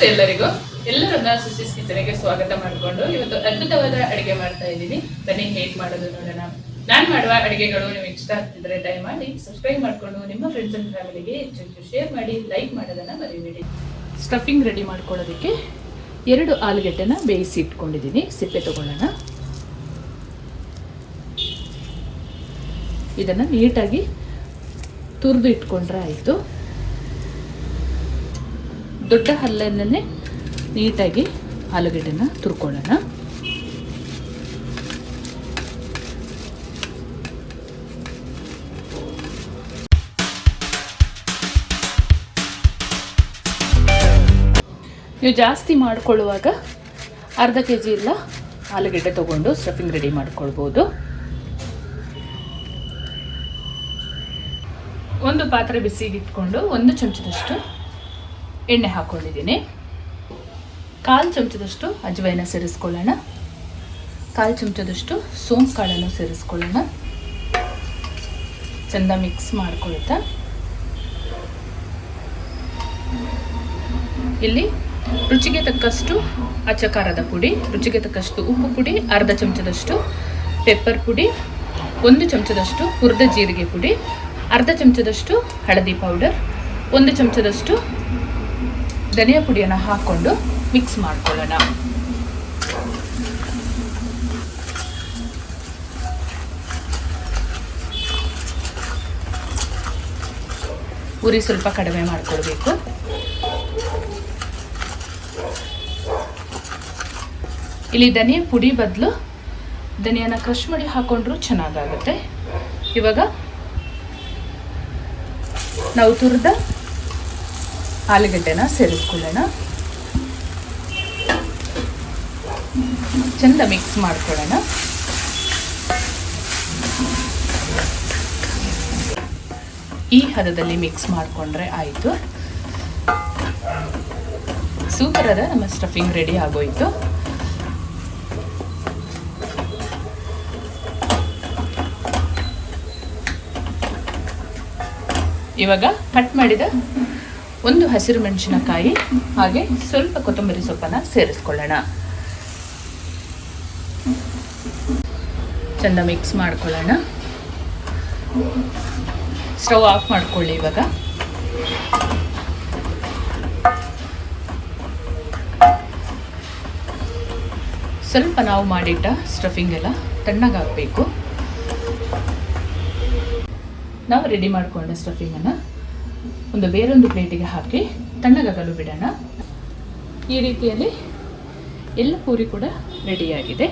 ನಮಸ್ತೆ ಎಲ್ಲರನ್ನ ಸುಸಿಸ್ ಕಿಚನ್ಗೆ ಸ್ವಾಗತ ಮಾಡಿಕೊಂಡು ಇವತ್ತು ಅದ್ಭುತವಾದ ಅಡಿಗೆ ಮಾಡ್ತಾ ಇದ್ದೀನಿ. ಬನ್ನಿ ಹೇಗೆ ಮಾಡೋದು ನೋಡೋಣ. ನಾನು ಮಾಡುವ ಅಡಿಗೆಗಳು ನಿಮಗೆ ಇಷ್ಟ ಆಗ್ತಿದ್ರೆ ದಯಮಾಡಿ ಸಬ್ಸ್ಕ್ರೈಬ್ ಮಾಡಿಕೊಂಡು ನಿಮ್ಮ ಫ್ರೆಂಡ್ಸ್ ಅಂಡ್ ಫ್ಯಾಮಿಲಿಗೆ ಹೆಚ್ಚು ಶೇರ್ ಮಾಡಿ, ಲೈಕ್ ಮಾಡೋದನ್ನ ಮರಿಬೇಡಿ. ಸ್ಟಫಿಂಗ್ ರೆಡಿ ಮಾಡ್ಕೊಳ್ಳೋದಕ್ಕೆ 2 ಆಲೂಗೆಡ್ಡೆನ ಬೇಯಿಸಿ ಇಟ್ಕೊಂಡಿದ್ದೀನಿ. ಸಿಪ್ಪೆ ತಗೊಳ್ಳೋಣ. ಇದನ್ನು ನೀಟಾಗಿ ತುರಿದು ಇಟ್ಕೊಂಡ್ರೆ ಆಯಿತು. ದೊಡ್ಡ ಹಲ್ಲನ್ನೇ ನೀಟಾಗಿ ಆಲೂಗೆಡ್ಡೆನ ತುರ್ಕೊಳ್ಳೋಣ. ನೀವು ಜಾಸ್ತಿ ಮಾಡ್ಕೊಳ್ಳುವಾಗ ಅರ್ಧ kg ಇಲ್ಲ ಆಲೂಗೆಡ್ಡೆ ತಗೊಂಡು ಸ್ಟಫಿಂಗ್ ರೆಡಿ ಮಾಡ್ಕೊಳ್ಬೋದು. ಒಂದು ಪಾತ್ರೆ ಬಿಸಿಗೆ ಇಟ್ಕೊಂಡು 1 ಚಮಚದಷ್ಟು ಎಣ್ಣೆ ಹಾಕ್ಕೊಂಡಿದ್ದೀನಿ. 1/4 ಚಮಚದಷ್ಟು ಅಜವಾಯಿನ ಸೇರಿಸ್ಕೊಳ್ಳೋಣ. 1/4 ಚಮಚದಷ್ಟು ಸೋಂಪು ಕಾಳನ್ನು ಸೇರಿಸ್ಕೊಳ್ಳೋಣ. ಚೆಂದ ಮಿಕ್ಸ್ ಮಾಡ್ಕೊಳ್ತಾ ಇಲ್ಲಿ ರುಚಿಗೆ ತಕ್ಕಷ್ಟು ಅಚ್ಚ ಖಾರದ ಪುಡಿ, ರುಚಿಗೆ ತಕ್ಕಷ್ಟು ಉಪ್ಪು ಪುಡಿ, ಅರ್ಧ ಚಮಚದಷ್ಟು ಪೆಪ್ಪರ್ ಪುಡಿ, 1 ಚಮಚದಷ್ಟು ಹುರಿದ ಜೀರಿಗೆ ಪುಡಿ, ಅರ್ಧ ಚಮಚದಷ್ಟು ಹಳದಿ ಪೌಡರ್, 1 ಚಮಚದಷ್ಟು ಧನಿಯಾ ಪುಡಿಯನ್ನು ಹಾಕ್ಕೊಂಡು ಮಿಕ್ಸ್ ಮಾಡ್ಕೊಳ್ಳೋಣ. ಉರಿ ಸ್ವಲ್ಪ ಕಡಿಮೆ ಮಾಡ್ಕೊಳ್ಬೇಕು. ಇಲ್ಲಿ ಧನಿಯಾ ಪುಡಿ ಬದಲು ಧನಿಯಾನ ಕ್ರಷ್ ಮಾಡಿ ಹಾಕೊಂಡ್ರೂ ಚೆನ್ನಾಗಾಗುತ್ತೆ. ಇವಾಗ ನಾವು ತುರಿದ ಆಲೂಗೆಡ್ಡೆನ ಸೇರಿಸ್ಕೊಳ್ಳೋಣ. ಚೆಂದ ಮಿಕ್ಸ್ ಮಾಡ್ಕೊಳ್ಳೋಣ. ಈ ಹದದಲ್ಲಿ ಮಿಕ್ಸ್ ಮಾಡಿಕೊಂಡ್ರೆ ಆಯಿತು. ಸೂಪರ್ ಅದ ನಮ್ಮ ಸ್ಟಫಿಂಗ್ ರೆಡಿ ಆಗೋಯ್ತು. ಇವಾಗ ಕಟ್ ಮಾಡಿದ 1 ಹಸಿರು ಮೆಣಸಿನಕಾಯಿ ಹಾಗೆ ಸ್ವಲ್ಪ ಕೊತ್ತಂಬರಿ ಸೊಪ್ಪನ್ನು ಸೇರಿಸ್ಕೊಳ್ಳೋಣ. ಚೆಂದ ಮಿಕ್ಸ್ ಮಾಡ್ಕೊಳ್ಳೋಣ. ಸ್ಟವ್ ಆಫ್ ಮಾಡ್ಕೊಳ್ಳಿ. ಇವಾಗ ಸ್ವಲ್ಪ ನಾವು ಮಾಡಿಟ್ಟ ಸ್ಟಫಿಂಗ್ ಎಲ್ಲ ತಣ್ಣಗಾಗಬೇಕು. ನಾವು ರೆಡಿ ಮಾಡಿಕೊಂಡ ಸ್ಟಫಿಂಗನ್ನು ಬೇರೊಂದು ಪ್ಲೇಟಿಗೆ ಹಾಕಿ ತಣ್ಣಗಾಗಲು ಬಿಡೋಣ. ಈ ರೀತಿಯಲ್ಲಿ ಎಲ್ಲ ಪೂರಿ ಕೂಡ ರೆಡಿಯಾಗಿದೆ.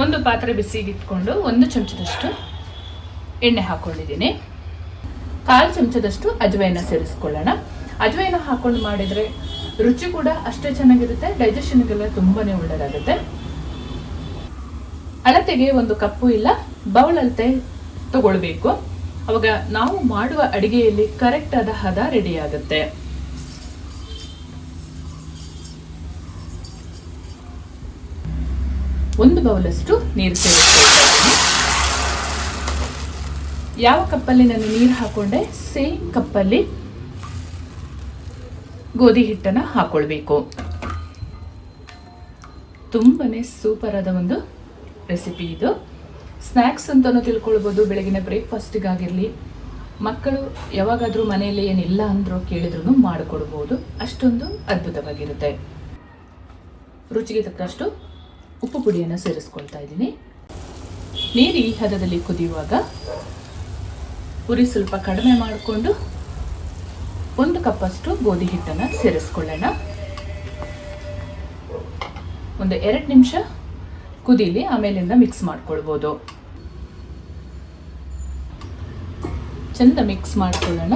ಒಂದು ಪಾತ್ರೆ ಬಿಸಿಗೆ ಇಟ್ಕೊಂಡು 1 ಚಮಚದಷ್ಟು ಎಣ್ಣೆ ಹಾಕ್ಕೊಂಡಿದ್ದೀನಿ. 1/4 ಚಮಚದಷ್ಟು ಅಜವಾಯಿನ ಸೇರಿಸ್ಕೊಳ್ಳೋಣ. ಅಜವಾಯಿನ ಹಾಕ್ಕೊಂಡು ಮಾಡಿದರೆ ರುಚಿ ಕೂಡ ಅಷ್ಟೇ ಚೆನ್ನಾಗಿರುತ್ತೆ, ಡೈಜೆಷನ್ಗೆಲ್ಲ ತುಂಬಾ ಒಳ್ಳೆಯದಾಗುತ್ತೆ. ಅಳತೆಗೆ 1 ಕಪ್ಪು ಇಲ್ಲ ಬೌಲ್ ಅಳತೆ ತಗೊಳ್ಬೇಕು. ಅವಾಗ ನಾವು ಮಾಡುವ ಅಡಿಗೆಯಲ್ಲಿ ಕರೆಕ್ಟ್ ಆದ ಹದ ರೆಡಿ ಆಗುತ್ತೆ. ಒಂದು ಬೌಲಷ್ಟು ನೀರು ಯಾವ ಕಪ್ಪಲ್ಲಿ ನಾನು ನೀರು ಹಾಕೊಂಡೆ ಸೇಮ್ ಕಪ್ಪಲ್ಲಿ ಗೋಧಿ ಹಿಟ್ಟನ್ನು ಹಾಕೊಳ್ಬೇಕು. ತುಂಬಾನೇ ಸೂಪರ್ ಆದ ಒಂದು ರೆಸಿಪಿ ಇದು. ಸ್ನ್ಯಾಕ್ಸ್ ಅಂತಲೂ ತಿಳ್ಕೊಳ್ಬೋದು. ಬೆಳಗಿನ ಬ್ರೇಕ್ಫಾಸ್ಟಿಗಾಗಿರಲಿ, ಮಕ್ಕಳು ಯಾವಾಗಾದರೂ ಮನೆಯಲ್ಲಿ ಏನಿಲ್ಲ ಅಂದರೂ ಕೇಳಿದ್ರೂ ಮಾಡಿಕೊಡ್ಬೋದು. ಅಷ್ಟೊಂದು ಅದ್ಭುತವಾಗಿರುತ್ತೆ. ರುಚಿಗೆ ತಕ್ಕಷ್ಟು ಉಪ್ಪು ಪುಡಿಯನ್ನು ಸೇರಿಸ್ಕೊಳ್ತಾ ಇದ್ದೀನಿ. ನೀರು ಈ ಹದದಲ್ಲಿ ಕುದಿಯುವಾಗ ಉರಿ ಸ್ವಲ್ಪ ಕಡಿಮೆ ಮಾಡಿಕೊಂಡು 1 ಕಪ್ಪಷ್ಟು ಗೋಧಿ ಹಿಟ್ಟನ್ನು ಸೇರಿಸ್ಕೊಳ್ಳೋಣ. 2 ನಿಮಿಷ ಕುದೀಲಿ, ಆಮೇಲಿಂದ ಮಿಕ್ಸ್ ಮಾಡ್ಕೊಳ್ಬೋದು. ಚೆಂದ ಮಿಕ್ಸ್ ಮಾಡ್ಕೊಳ್ಳೋಣ.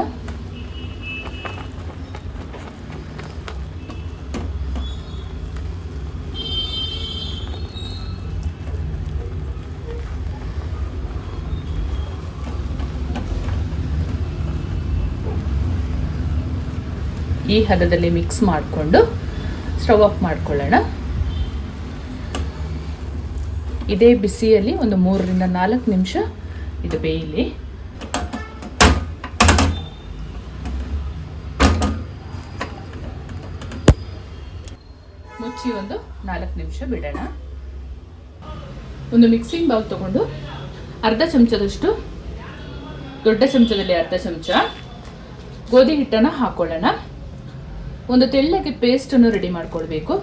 ಈ ಹದದಲ್ಲಿ ಮಿಕ್ಸ್ ಮಾಡಿಕೊಂಡು ಸ್ಟವ್ ಆಫ್ ಮಾಡ್ಕೊಳ್ಳೋಣ. ಇದೇ ಬಿಸಿಯಲ್ಲಿ 3 ರಿಂದ 4 ನಿಮಿಷ ಇದು ಬೇಯಲಿ. ಮುಚ್ಚಿ ಒಂದು 4 ನಿಮಿಷ ಬಿಡೋಣ. ಒಂದು ಮಿಕ್ಸಿಂಗ್ ಬೌಲ್ ತಗೊಂಡು ಅರ್ಧ ಚಮಚದಷ್ಟು, ದೊಡ್ಡ ಚಮಚದಲ್ಲಿ ಅರ್ಧ ಚಮಚ ಗೋಧಿ ಹಿಟ್ಟನ್ನು ಹಾಕೊಳ್ಳೋಣ. ಒಂದು ತೆಳ್ಳಗೆ ಪೇಸ್ಟನ್ನು ರೆಡಿ ಮಾಡ್ಕೊಳ್ಬೇಕು.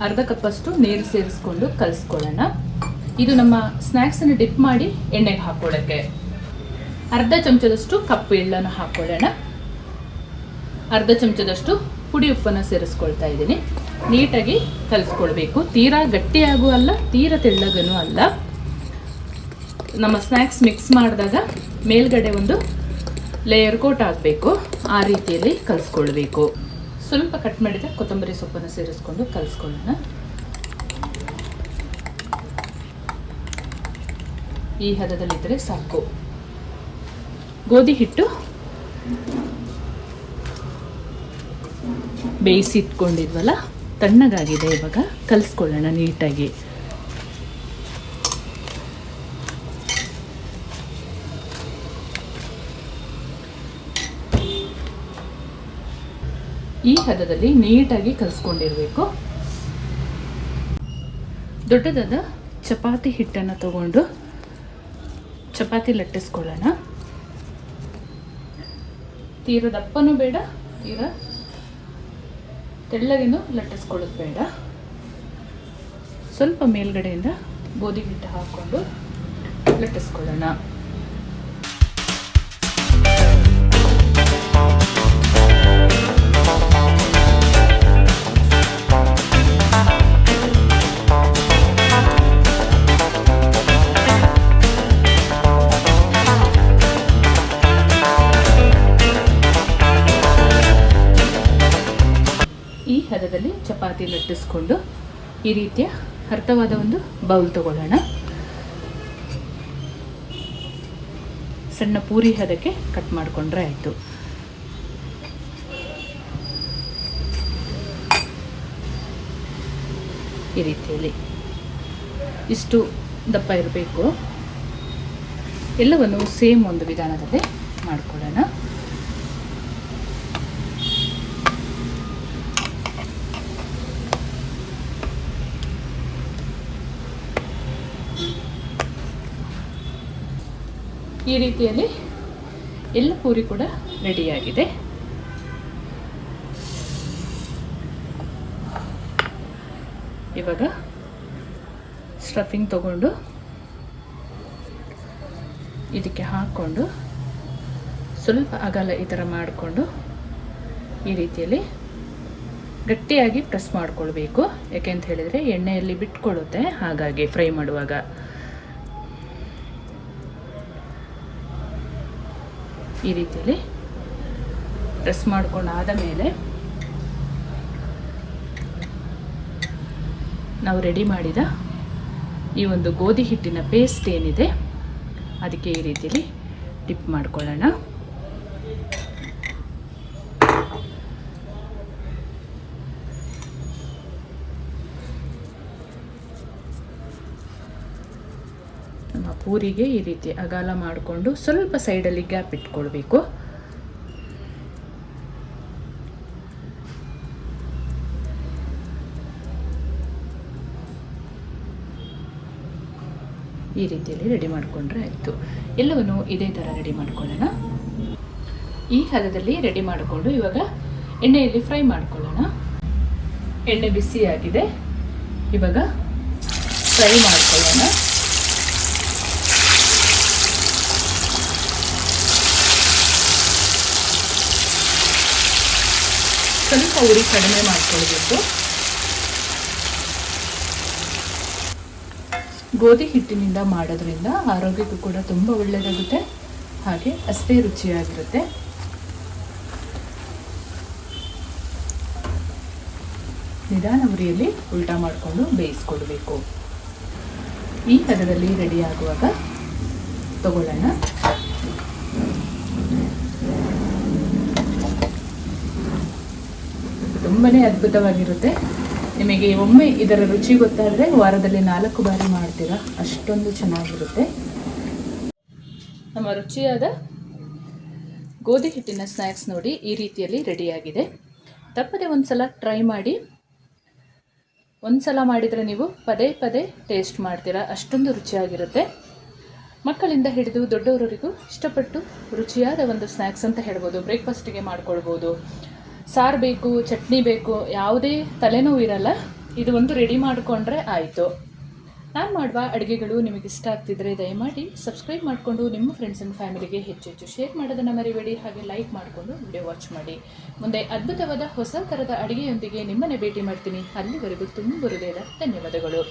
ಅರ್ಧ ಕಪ್ಪಷ್ಟು ನೀರು ಸೇರಿಸ್ಕೊಂಡು ಕಲಿಸ್ಕೊಳ್ಳೋಣ. ಇದು ನಮ್ಮ ಸ್ನ್ಯಾಕ್ಸನ್ನು ಡಿಪ್ ಮಾಡಿ ಎಣ್ಣೆಗೆ ಹಾಕೊಳ್ಳೋಕ್ಕೆ. ಅರ್ಧ ಚಮಚದಷ್ಟು ಕಪ್ಪು ಎಳ್ಳನ್ನು ಹಾಕೊಳ್ಳೋಣ. ಅರ್ಧ ಚಮಚದಷ್ಟು ಪುಡಿ ಉಪ್ಪನ್ನು ಸೇರಿಸ್ಕೊಳ್ತಾ ಇದ್ದೀನಿ. ನೀಟಾಗಿ ಕಲಿಸ್ಕೊಳ್ಬೇಕು. ತೀರಾ ಗಟ್ಟಿಯಾಗೂ ಅಲ್ಲ, ತೀರಾ ತೆಳ್ಳಗನೂ ಅಲ್ಲ. ನಮ್ಮ ಸ್ನ್ಯಾಕ್ಸ್ ಮಿಕ್ಸ್ ಮಾಡಿದಾಗ ಮೇಲ್ಗಡೆ ಒಂದು ಲೇಯರ್ ಕೋಟ್ ಆಗಬೇಕು. ಆ ರೀತಿಯಲ್ಲಿ ಕಲಿಸ್ಕೊಳ್ಬೇಕು. ಸ್ವಲ್ಪ ಕಟ್ ಮಾಡಿದ ಕೊತ್ತಂಬರಿ ಸೊಪ್ಪನ್ನು ಸೇರಿಸ್ಕೊಂಡು ಕಲಿಸ್ಕೊಳ್ಳೋಣ. ಈ ಹದದಲ್ಲಿದ್ದರೆ ಸಾಕು. ಗೋಧಿ ಹಿಟ್ಟು ಬೇಯಿಸಿ ಇಟ್ಕೊಂಡಿದ್ವಲ್ಲ, ತಣ್ಣಗಾಗಿದೆ. ಇವಾಗ ಕಲಿಸ್ಕೊಳ್ಳೋಣ ನೀಟಾಗಿ. ಈ ಹದದಲ್ಲಿ ನೀಟಾಗಿ ಕಲಿಸ್ಕೊಂಡಿರಬೇಕು. ದೊಡ್ಡದಾದ ಚಪಾತಿ ಹಿಟ್ಟನ್ನು ತಗೊಂಡು ಚಪಾತಿ ಲಟ್ಟಿಸ್ಕೊಳ್ಳೋಣ. ತೀರ ದಪ್ಪನೂ ಬೇಡ, ತೀರ ತೆಳ್ಳಗೇನು ಲಟ್ಟಿಸ್ಕೊಳ್ಳೋದು ಬೇಡ. ಸ್ವಲ್ಪ ಮೇಲ್ಗಡೆಯಿಂದ ಗೋಧಿ ಹಿಟ್ಟು ಹಾಕ್ಕೊಂಡು ಲಟ್ಟಿಸ್ಕೊಳ್ಳೋಣ. ಈ ಹದದಲ್ಲಿ ಚಪಾತಿ ಲಟ್ಟಿಸ್ಕೊಂಡು ಈ ರೀತಿಯ ಅರ್ಥವಾದ ಒಂದು ಬೌಲ್ ತಗೊಳ್ಳೋಣ. ಸಣ್ಣ ಪೂರಿ ಹದಕ್ಕೆ ಕಟ್ ಮಾಡಿಕೊಂಡ್ರೆ ಆಯಿತು. ಈ ರೀತಿಯಲ್ಲಿ ಇಷ್ಟು ದಪ್ಪ ಇರಬೇಕು. ಎಲ್ಲವನ್ನು ಸೇಮ್ ಒಂದು ವಿಧಾನದಲ್ಲಿ ಮಾಡಿಕೊಳ್ಳೋಣ. ಈ ರೀತಿಯಲ್ಲಿ ಎಲ್ಲ ಪೂರಿ ಕೂಡ ರೆಡಿಯಾಗಿದೆ. ಇವಾಗ ಸ್ಟಫಿಂಗ್ ತಗೊಂಡು ಇದಕ್ಕೆ ಹಾಕ್ಕೊಂಡು ಸ್ವಲ್ಪ ಅಗಲ ಈ ಥರ ಮಾಡಿಕೊಂಡು ಈ ರೀತಿಯಲ್ಲಿ ಗಟ್ಟಿಯಾಗಿ ಪ್ರೆಸ್ ಮಾಡ್ಕೊಳ್ಬೇಕು. ಯಾಕೆಂತ ಹೇಳಿದರೆ ಎಣ್ಣೆಯಲ್ಲಿ ಬಿಟ್ಕೊಳ್ಳುತ್ತೆ, ಹಾಗಾಗಿ ಫ್ರೈ ಮಾಡುವಾಗ. ಈ ರೀತಿಯಲ್ಲಿ ಪ್ರೆಸ್ ಮಾಡ್ಕೊಂಡಾದ ಮೇಲೆ ನಾವು ರೆಡಿ ಮಾಡಿದ ಈ ಒಂದು ಗೋಧಿ ಹಿಟ್ಟಿನ ಪೇಸ್ಟ್ ಏನಿದೆ ಅದಕ್ಕೆ ಈ ರೀತಿಯಲ್ಲಿ ಡಿಪ್ ಮಾಡ್ಕೊಳ್ಳೋಣ. ನಮ್ಮ ಪೂರಿಗೆ ಈ ರೀತಿ ಅಗಲ ಮಾಡಿಕೊಂಡು ಸ್ವಲ್ಪ ಸೈಡಲ್ಲಿ ಗ್ಯಾಪ್ ಇಟ್ಕೊಳ್ಬೇಕು. ಈ ರೀತಿಯಲ್ಲಿ ರೆಡಿ ಮಾಡಿಕೊಂಡ್ರೆ ಆಯಿತು. ಎಲ್ಲವನ್ನು ಇದೇ ಥರ ರೆಡಿ ಮಾಡ್ಕೊಳ್ಳೋಣ. ಈ ಹದದಲ್ಲಿ ರೆಡಿ ಮಾಡಿಕೊಂಡು ಇವಾಗ ಎಣ್ಣೆಯಲ್ಲಿ ಫ್ರೈ ಮಾಡ್ಕೊಳ್ಳೋಣ. ಎಣ್ಣೆ ಬಿಸಿಯಾಗಿದೆ, ಇವಾಗ ಫ್ರೈ ಮಾಡ್ಕೊಳ್ಳೋಣ. ಸ್ವಲ್ಪ ಉರಿ ಕಡಿಮೆ ಮಾಡ್ಕೊಳ್ಬೇಕು. ಗೋಧಿ ಹಿಟ್ಟಿನಿಂದ ಮಾಡೋದ್ರಿಂದ ಆರೋಗ್ಯಕ್ಕೂ ಕೂಡ ತುಂಬ ಒಳ್ಳೆಯದಾಗುತ್ತೆ, ಹಾಗೆ ಅಷ್ಟೇ ರುಚಿಯಾಗಿರುತ್ತೆ. ನಿಧಾನ ಉರಿಯಲ್ಲಿ ಉಲ್ಟಾ ಮಾಡಿಕೊಂಡು ಬೇಯಿಸ್ಕೊಳ್ಬೇಕು. ಈ ಹದದಲ್ಲಿ ರೆಡಿ ಆಗುವಾಗ ತಗೊಳ್ಳೋಣ. ತುಂಬನೇ ಅದ್ಭುತವಾಗಿರುತ್ತೆ. ನಿಮಗೆ ಒಮ್ಮೆ ಇದರ ರುಚಿ ಗೊತ್ತಾದರೆ ವಾರದಲ್ಲಿ 4 ಬಾರಿ ಮಾಡ್ತೀರಾ, ಅಷ್ಟೊಂದು ಚೆನ್ನಾಗಿರುತ್ತೆ. ನಮ್ಮ ರುಚಿಯಾದ ಗೋಧಿ ಹಿಟ್ಟಿನ ಸ್ನ್ಯಾಕ್ಸ್ ನೋಡಿ ಈ ರೀತಿಯಲ್ಲಿ ರೆಡಿಯಾಗಿದೆ. ತಪ್ಪದೆ ಒಂದು ಸಲ ಟ್ರೈ ಮಾಡಿ. ಒಂದು ಸಲ ಮಾಡಿದರೆ ನೀವು ಪದೇ ಪದೇ ಟೇಸ್ಟ್ ಮಾಡ್ತೀರಾ, ಅಷ್ಟೊಂದು ರುಚಿಯಾಗಿರುತ್ತೆ. ಮಕ್ಕಳಿಂದ ಹಿಡಿದು ದೊಡ್ಡವರವರೆಗೂ ಇಷ್ಟಪಟ್ಟು ರುಚಿಯಾದ ಒಂದು ಸ್ನ್ಯಾಕ್ಸ್ ಅಂತ ಹೇಳ್ಬೋದು. ಬ್ರೇಕ್ಫಾಸ್ಟಿಗೆ ಮಾಡ್ಕೊಳ್ಬೋದು. ಸಾರು ಬೇಕು, ಚಟ್ನಿ ಬೇಕು, ಯಾವುದೇ ತಲೆನೋವು ಇರಲ್ಲ. ಇದು ಒಂದು ರೆಡಿ ಮಾಡಿಕೊಂಡ್ರೆ ಆಯಿತು. ನಾನು ಮಾಡುವ ಅಡುಗೆಗಳು ನಿಮಗೆ ಇಷ್ಟ ಆಗ್ತಿದ್ರೆ ದಯಮಾಡಿ ಸಬ್ಸ್ಕ್ರೈಬ್ ಮಾಡಿಕೊಂಡು ನಿಮ್ಮ ಫ್ರೆಂಡ್ಸ್ ಆ್ಯಂಡ್ ಫ್ಯಾಮಿಲಿಗೆ ಹೆಚ್ಚು ಶೇರ್ ಮಾಡೋದನ್ನು ಮರಿಬೇಡಿ. ಹಾಗೆ ಲೈಕ್ ಮಾಡಿಕೊಂಡು ವಿಡಿಯೋ ವಾಚ್ ಮಾಡಿ. ಮುಂದೆ ಅದ್ಭುತವಾದ ಹೊಸ ಥರದ ಅಡುಗೆಯೊಂದಿಗೆ ನಿಮ್ಮನ್ನೇ ಭೇಟಿ ಮಾಡ್ತೀನಿ. ಅಲ್ಲಿವರೆಗೂ ತುಂಬ ಹೃದಯದ ಧನ್ಯವಾದಗಳು.